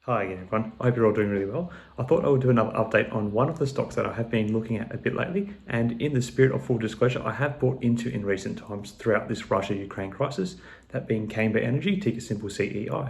Hi again everyone, I hope you're all doing really well. I thought I would do another update on one of the stocks that I have been looking at a bit lately, and in the spirit of full disclosure, I have bought into in recent times throughout this Russia-Ukraine crisis, that being Camber Energy, ticker symbol CEI.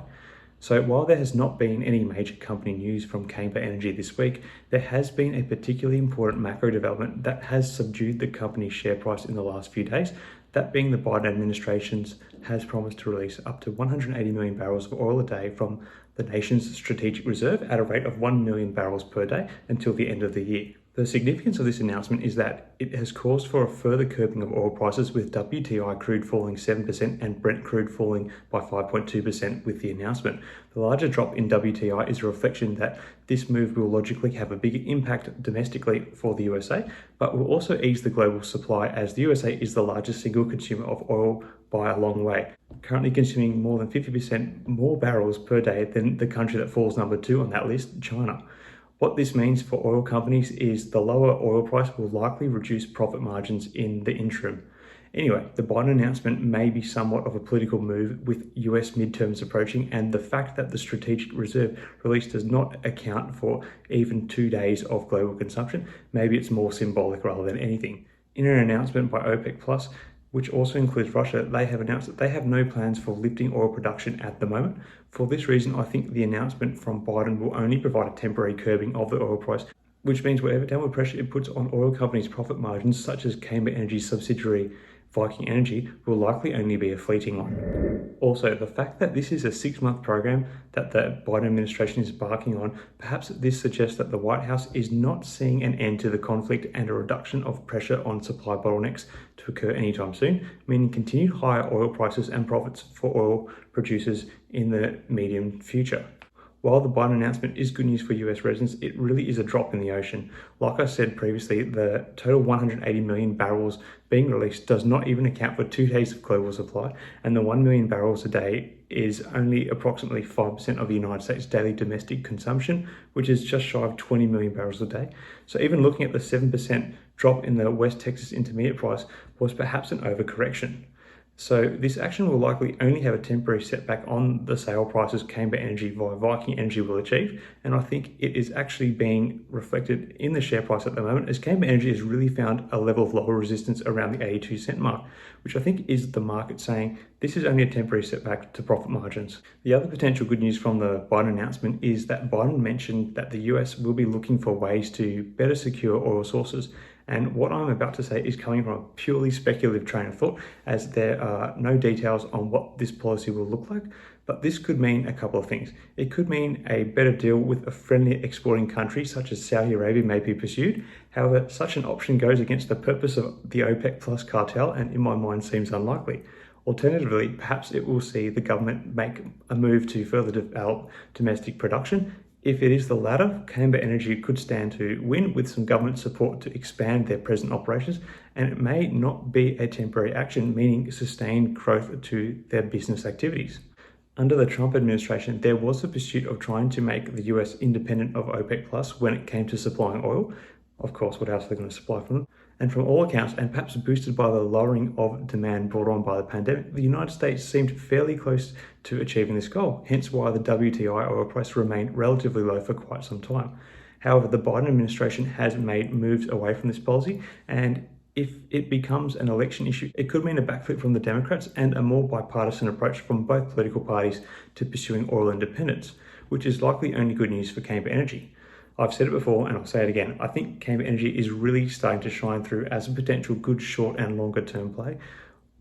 So while there has not been any major company news from Camber Energy this week, there has been a particularly important macro development that has subdued the company's share price in the last few days, that being the Biden administration has promised to release up to 180 million barrels of oil a day from the nation's strategic reserve at a rate of 1 million barrels per day until the end of the year. The significance of this announcement is that it has caused for a further curbing of oil prices, with WTI crude falling 7% and Brent crude falling by 5.2% with the announcement. The larger drop in WTI is a reflection that this move will logically have a bigger impact domestically for the USA, but will also ease the global supply, as the USA is the largest single consumer of oil by a long way, currently consuming more than 50% more barrels per day than the country that falls number 2 on that list, China. What this means for oil companies is the lower oil price will likely reduce profit margins in the interim. Anyway, the Biden announcement may be somewhat of a political move with US midterms approaching, and the fact that the strategic reserve release does not account for even 2 days of global consumption, maybe it's more symbolic rather than anything. In an announcement by OPEC Plus, which also includes Russia, they have announced that they have no plans for lifting oil production at the moment. For this reason, I think the announcement from Biden will only provide a temporary curbing of the oil price, which means whatever downward pressure it puts on oil companies' profit margins, such as Camber Energy's subsidiary VKIN Energy, will likely only be a fleeting one. Also, the fact that this is a 6-month program that the Biden administration is embarking on, perhaps this suggests that the White House is not seeing an end to the conflict and a reduction of pressure on supply bottlenecks to occur anytime soon, meaning continued higher oil prices and profits for oil producers in the medium future. While the Biden announcement is good news for US residents, it really is a drop in the ocean. Like I said previously, the total 180 million barrels being released does not even account for 2 days of global supply, and the 1 million barrels a day is only approximately 5% of the United States' daily domestic consumption, which is just shy of 20 million barrels a day. So even looking at the 7% drop in the West Texas Intermediate price was perhaps an overcorrection. So this action will likely only have a temporary setback on the sale prices Camber Energy via VKIN Energy will achieve, and I think it is actually being reflected in the share price at the moment, as Camber Energy has really found a level of lower resistance around the 82-cent mark, which I think is the market saying this is only a temporary setback to profit margins. The other potential good news from the Biden announcement is that Biden mentioned that the US will be looking for ways to better secure oil sources. And what I'm about to say is coming from a purely speculative train of thought, as there are no details on what this policy will look like, but this could mean a couple of things. It could mean a better deal with a friendly exporting country such as Saudi Arabia may be pursued. However, such an option goes against the purpose of the OPEC Plus cartel, and in my mind seems unlikely. Alternatively, perhaps it will see the government make a move to further develop domestic production. If it is the latter, Camber Energy could stand to win with some government support to expand their present operations, and it may not be a temporary action, meaning sustained growth to their business activities. Under the Trump administration, there was a pursuit of trying to make the US independent of OPEC Plus when it came to supplying oil. Of course, what else are they going to supply from them? And from all accounts, and perhaps boosted by the lowering of demand brought on by the pandemic, the United States seemed fairly close to achieving this goal, hence why the WTI oil price remained relatively low for quite some time. However, the Biden administration has made moves away from this policy, and if it becomes an election issue, it could mean a backflip from the Democrats and a more bipartisan approach from both political parties to pursuing oil independence, which is likely only good news for Camber Energy. I've said it before and I'll say it again, I think Camber Energy is really starting to shine through as a potential good short and longer term play.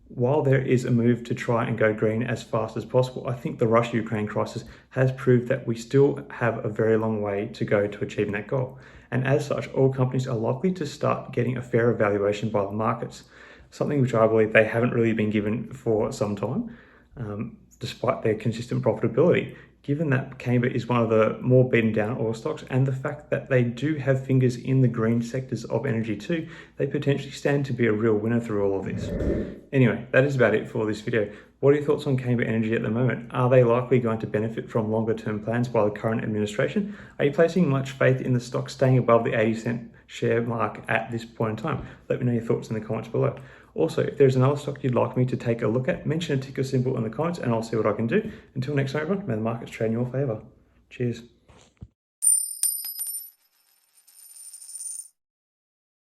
While there is a move to try and go green as fast as possible, I think the Russia-Ukraine crisis has proved that we still have a very long way to go to achieving that goal. And as such, oil companies are likely to start getting a fairer valuation by the markets, something which I believe they haven't really been given for some time, despite their consistent profitability. Given that Camber is one of the more beaten down oil stocks, and the fact that they do have fingers in the green sectors of energy too, they potentially stand to be a real winner through all of this. Anyway, that is about it for this video. What are your thoughts on Camber Energy at the moment? Are they likely going to benefit from longer term plans by the current administration? Are you placing much faith in the stock staying above the 80-cent share mark at this point in time? Let me know your thoughts in the comments below. Also, if there's another stock you'd like me to take a look at, mention a ticker symbol in the comments and I'll see what I can do. Until next time, everyone, may the markets trade in your favor. Cheers.